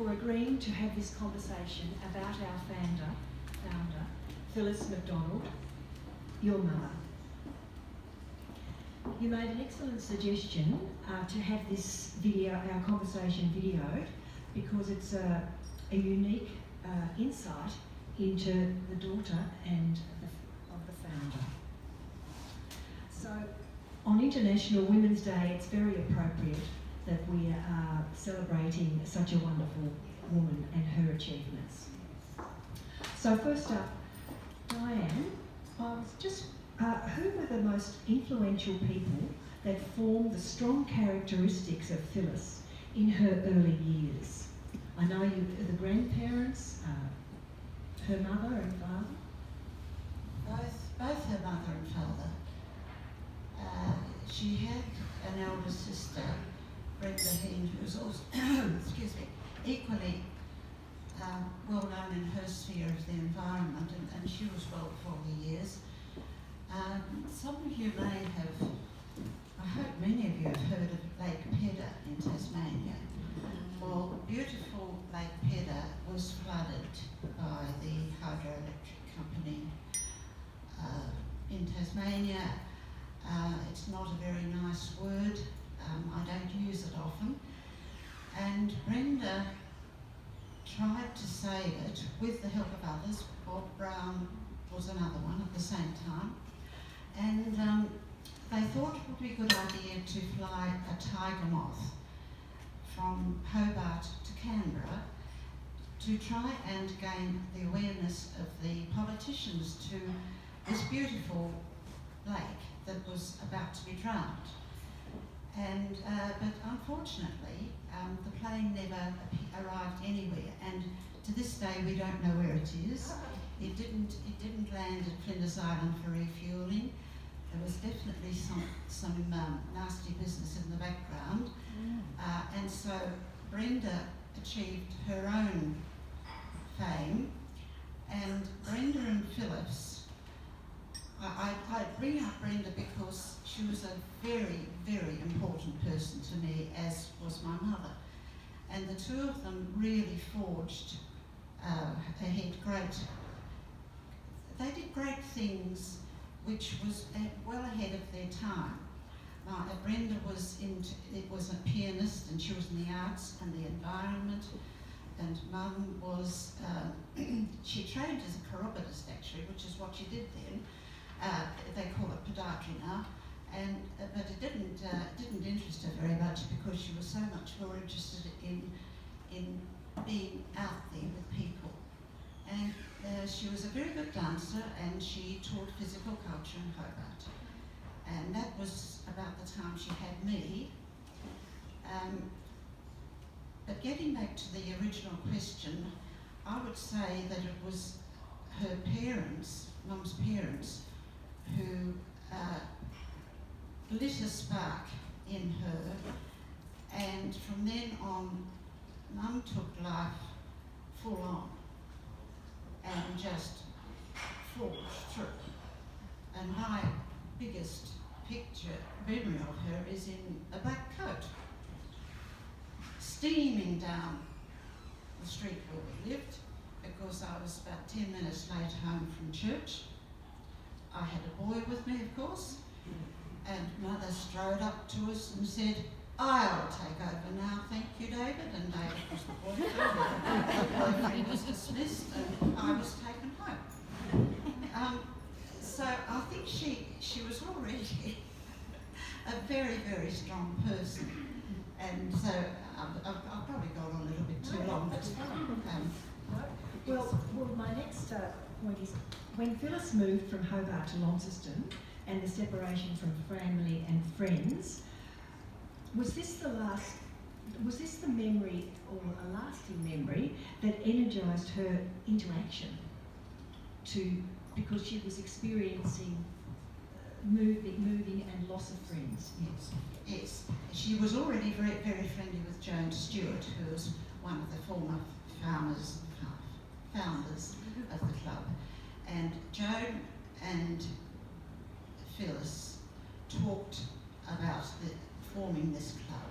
for agreeing to have this conversation about our founder, Phyllis McDonald, your mother. You made an excellent suggestion to have this video, our conversation videoed, because it's a unique insight into the daughter and of the founder. So, on International Women's Day, it's very appropriate that we are celebrating such a wonderful woman and her achievements. So first up, Diane, I was just, who were the most influential people that formed the strong characteristics of Phyllis in her early years? I know you, the grandparents, her mother and father? Both her mother and father. She had an elder sister, Brenda Heen, who was also, excuse me, equally well known in her sphere of the environment, and she was well before her years. Some of you may have, I hope many of you have heard of Lake Pedder in Tasmania. Well, beautiful Lake Pedder was flooded by the hydroelectric company in Tasmania. It's not a very nice word. I don't use it often. And Brenda tried to save it with the help of others. Bob Brown was another one at the same time. And they thought it would be a good idea to fly a tiger moth from Hobart to Canberra to try and gain the awareness of the politicians to this beautiful lake that was about to be drowned. And but unfortunately, the plane never arrived anywhere, and to this day we don't know where it is. It didn't land at Flinders Island for refuelling. There was definitely some nasty business in the background, and so Brenda achieved her own fame, and Brenda and Phyllis. I bring up Brenda because she was a very, very important person to me, as was my mother. And the two of them really forged ahead they did great things which was well ahead of their time. Brenda was a pianist, and she was in the arts and the environment, and Mum was, she trained as a chiropodist actually, which is what she did then. They call it podiatry now, but it didn't interest her very much because she was so much more interested in being out there with people. And she was a very good dancer, and she taught physical culture in Hobart. And that was about the time she had me. But getting back to the original question, I would say that it was her parents, Mum's parents, who lit a spark in her, and from then on, Mum took life full on and just forged through. And my biggest memory of her is in a black coat, steaming down the street where we lived, because I was about 10 minutes late home from church. I had a boy with me, of course, and Mother strode up to us and said, "I'll take over now, thank you, David." And David was the boyfriend. The boyfriend was dismissed, and I was taken home. So I think she was already a very, very strong person. And so I've probably gone on a little bit too long, but well, my next point is, when Phyllis moved from Hobart to Launceston and the separation from family and friends, was this the memory, or a lasting memory, that energised her into action? Because she was experiencing moving and loss of friends. Yes. She was already very, very friendly with Joan Stewart, who was one of the former founders of the club. And Joan and Phyllis talked about forming this club,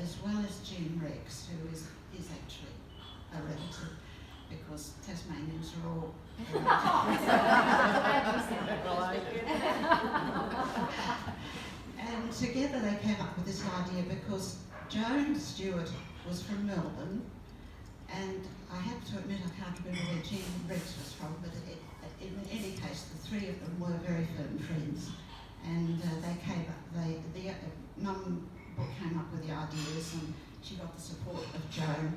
as well as Diane Rex, who is actually names are all... And together they came up with this idea because Joan Stewart was from Melbourne, and I have to admit I can't remember where Diane Rex was from, but in any case the three of them were very firm friends, and they came up, Mum came up with the ideas and she got the support of Joan.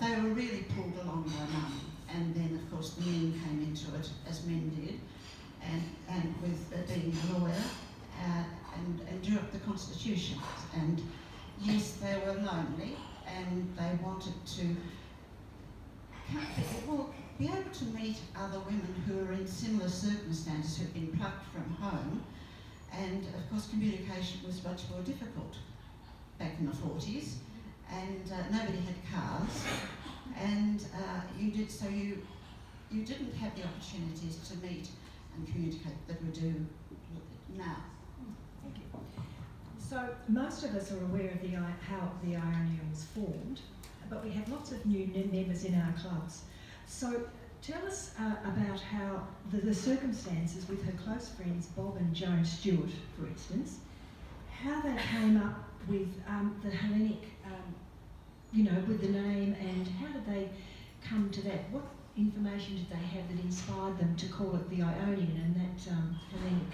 They were really pulled along by Mum, and then of course the men came into it as men did, and with being a lawyer, and drew up the constitution. And yes, they were lonely, and they wanted to be able to meet other women who were in similar circumstances, who'd been plucked from home. And of course communication was much more difficult back in the 40s, and nobody had cars, and you didn't have the opportunities to meet and communicate that we do now. Thank you. So most of us are aware of how the Ionian was formed, but we have lots of new members in our clubs. So tell us about how the circumstances with her close friends Bob and Joan Stewart, for instance, how they came up with the Hellenic, with the name, and how did they come to that? What information did they have that inspired them to call it the Ionian and that Hellenic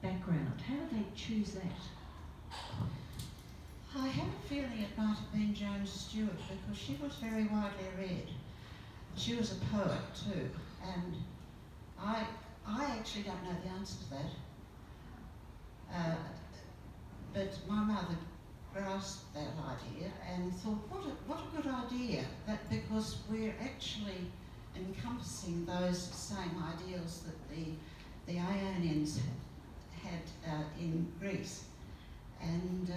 background? How did they choose that? I have a feeling it might have been Joan Stewart, because she was very widely read. She was a poet too, and I actually don't know the answer to that. But my mother grasped that idea and thought, what a good idea, that because we're actually encompassing those same ideals that the Ionians had in Greece. And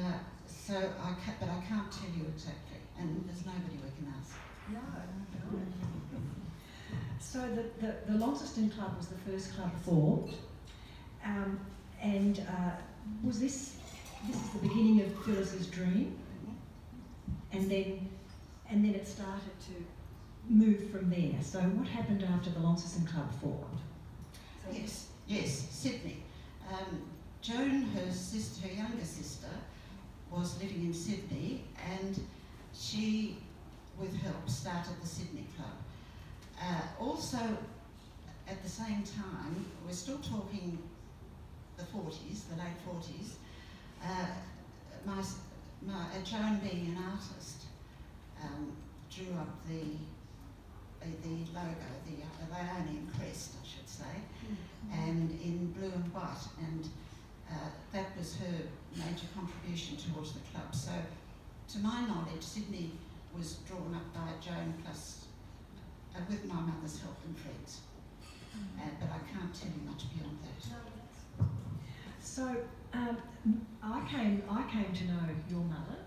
but I can't tell you exactly, and there's nobody we can ask. No. So the Launceston Club was the first club formed, and was this is the beginning of Phyllis's dream, and then it started to move from there. So what happened after the Launceston Club formed? Yes, Sydney. Joan, her younger sister, was living in Sydney, and she, with help, started the Sydney Club. Also, at the same time, we're still talking the 40s, the late 40s, Joan, being an artist, drew up the logo, the Ionian crest, I should say, and in blue and white, and that was her major contribution towards the club. So, to my knowledge, Sydney was drawn up by Joan plus, with my mother's help and friends. But I can't tell you much beyond that. So, I came to know your mother,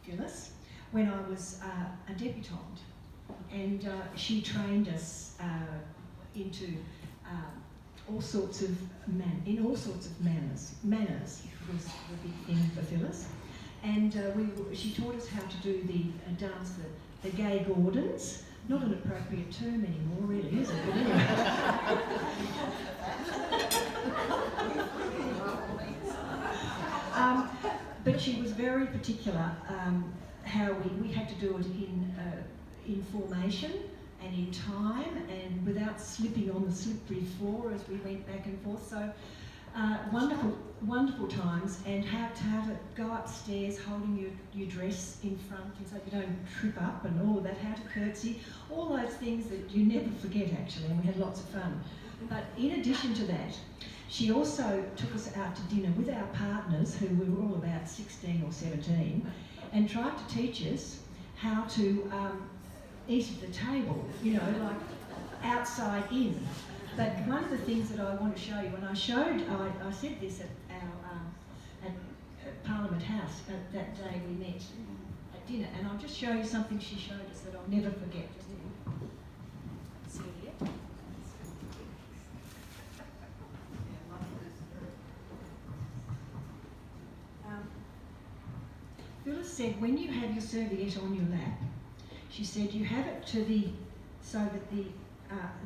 Phyllis, when I was a debutante, and she trained us into all sorts of manners. Manners was the big thing for Phyllis, and she taught us how to do the dance, the gay Gordons. Not an appropriate term anymore, really, is it? But anyway. But she was very particular how we had to do it in formation and in time, and without slipping on the slippery floor as we went back and forth. So wonderful times, and how to go upstairs holding your dress in front so you don't trip up, and all of that, how to curtsy, all those things that you never forget actually, and we had lots of fun. But in addition to that, she also took us out to dinner with our partners, who we were all about 16 or 17, and tried to teach us how to eat at the table, like outside in. But one of the things that I want to show you, and I said this at our at Parliament House that day we met at dinner, and I'll just show you something she showed us that I'll never forget. See here? Phyllis said, when you have your serviette on your lap, she said you have it so that the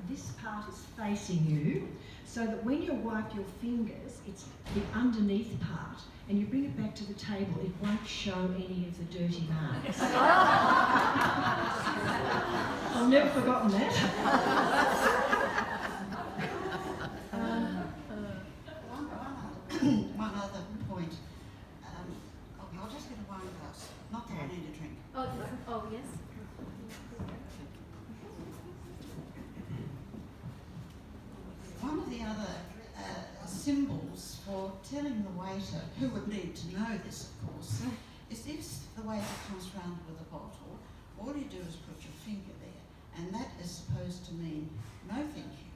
this part is facing you, so that when you wipe your fingers, it's the underneath part, and you bring it back to the table, it won't show any of the dirty marks. I've never forgotten that. One other point. I'll just get a wine glass. Not that I need a drink. Oh, yes. One of the other symbols for telling the waiter, who would need to know this, of course, is if the waiter comes round with a bottle, all you do is put your finger there, and that is supposed to mean no thank you.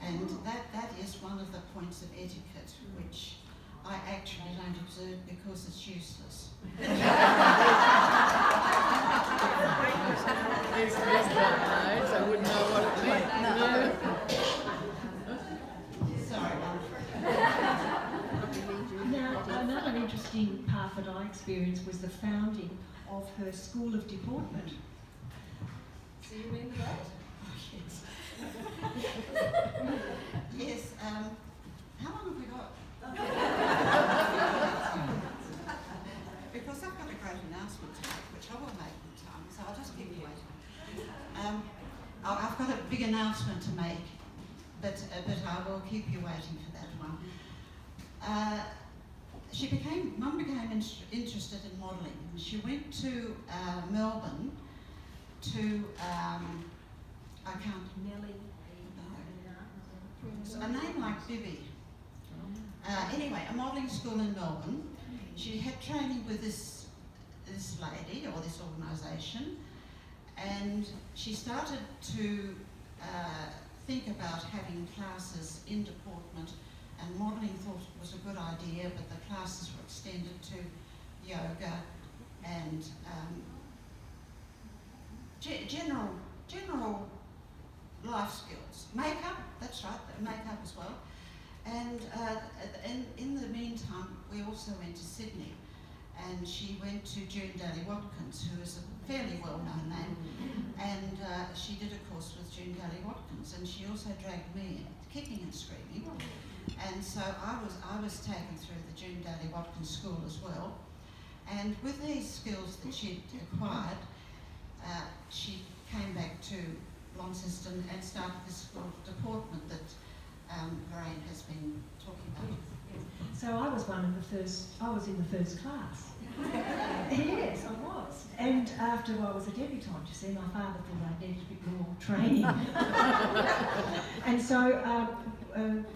And that is one of the points of etiquette, which I actually don't observe because it's useless. I wouldn't know what it meant. Sorry, Now, another interesting part that I experienced was the founding of her School of Deportment. So you remember that? Oh, yes. Yes, how long have we got? Because I've got a great announcement to make, which I will make in time, so I'll just keep you waiting. I've got a big announcement to make, but I will keep you waiting for that one. Mum became interested in modelling. She went to Melbourne to, I can't, Nellie. so a name like Bibi. Anyway, a modelling school in Melbourne. She had training with this lady or this organisation, and she started to think about having classes in deportment, and modelling thought it was a good idea, but the classes were extended to yoga and general life skills. Makeup, that's right, makeup as well. And in the meantime, we also went to Sydney, and she went to June Daly Watkins, who is a fairly well-known name, and she did a course with June Daly Watkins, and she also dragged me in, kicking and screaming. And so I was taken through the June Daly Watkins school as well. And with these skills that she'd acquired, she came back to Launceston and started this school of deportment that Lorraine has been talking about. So I was I was in the first class. Yes, I was. And after I was a debutante, you see, my father thought I needed a bit more training. And so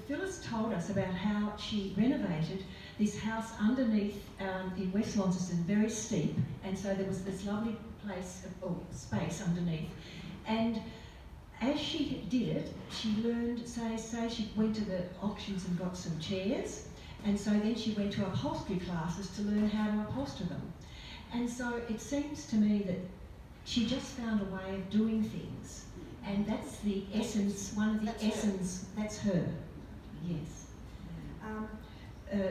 Phyllis told us about how she renovated this house underneath in West Launceston, very steep, and so there was this lovely space underneath. And as she did it, she learned, say she went to the auctions and got some chairs, and so then she went to upholstery classes to learn how to upholster them. And so it seems to me that she just found a way of doing things, and that's the essence, one of the essence, that's her, yes.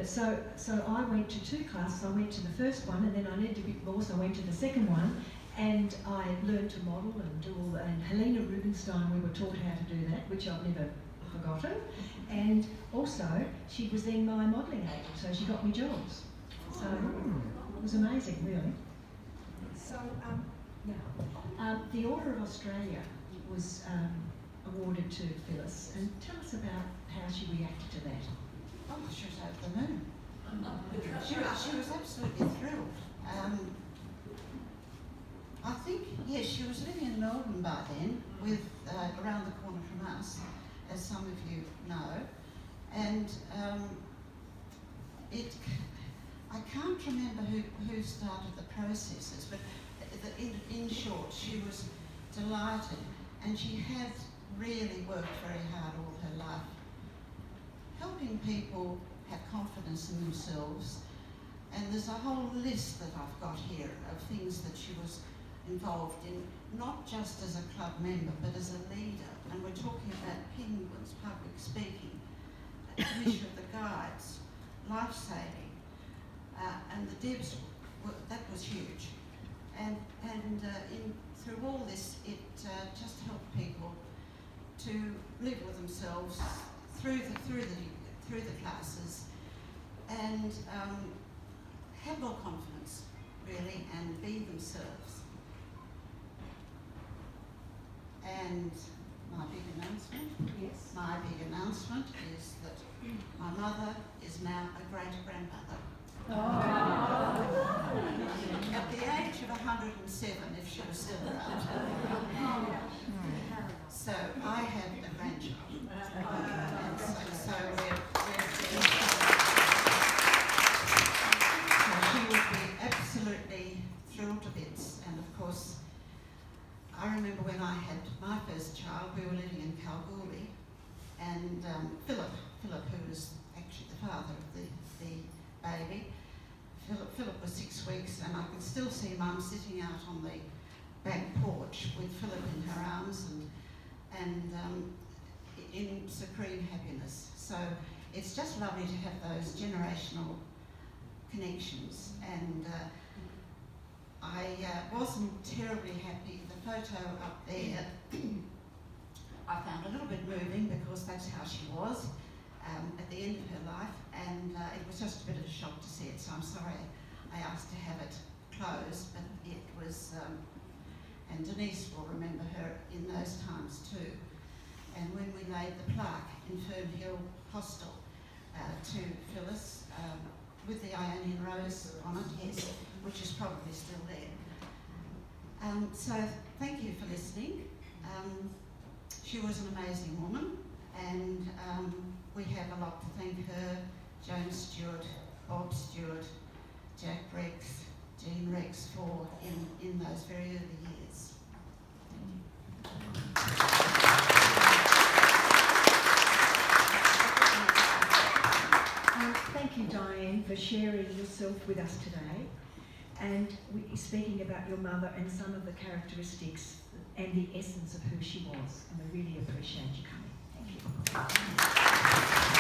So I went to two classes. I went to the first one, and then I learned a bit more, so I went to the second one, and I learned to model and do all that. And Helena Rubinstein, we were taught how to do that, which I've never forgotten. And also, she was then my modelling agent, so she got me jobs. So it was amazing, really. So the Order of Australia was awarded to Phyllis, and tell us about how she reacted to that. Oh, she was over the moon. She was absolutely thrilled. I think, yes, she was living in Melbourne by then, with around the corner from us, as some of you know. And I can't remember who started the processes, but in short, she was delighted, and she had really worked very hard all her life, helping people have confidence in themselves. And there's a whole list that I've got here of things that she was involved in, not just as a club member, but as a leader. And we're talking about penguins, public speaking, commission of the guides, life-saving, and the Debs, that was huge. And in through all this, it just helped people to live with themselves through the classes and have more confidence, really, and be themselves. And my big announcement, is that my mother is now a great-grandmother. At the age of 107, if she was still around. So I have a grandchild. And so she would be absolutely thrilled to bits. And of course, I remember when I had my first child, we were living in Kalgoorlie, and Philip, who was actually the father of the baby, Philip was 6 weeks, and I could still see Mum sitting out on the back porch with Philip in her arms and in supreme happiness. So it's just lovely to have those generational connections. And I wasn't terribly happy. The photo up there I found a little bit moving because that's how she was at the end of her life, and it was just a bit of a shock to see it, so I'm sorry I asked to have it closed, but it was, and Denise will remember her in those times too. And when we laid the plaque in Fern Hill Hostel to Phyllis, with the Ionian rose on it, yes, which is probably still there. So thank you for listening. She was an amazing woman, and we have a lot to thank her, Joan Stewart, Bob Stewart, Jack Rex, Diane Rex for in those very early years. Thank you, Diane, for sharing yourself with us today and speaking about your mother and some of the characteristics and the essence of who she was. And we really appreciate you coming. Thank you.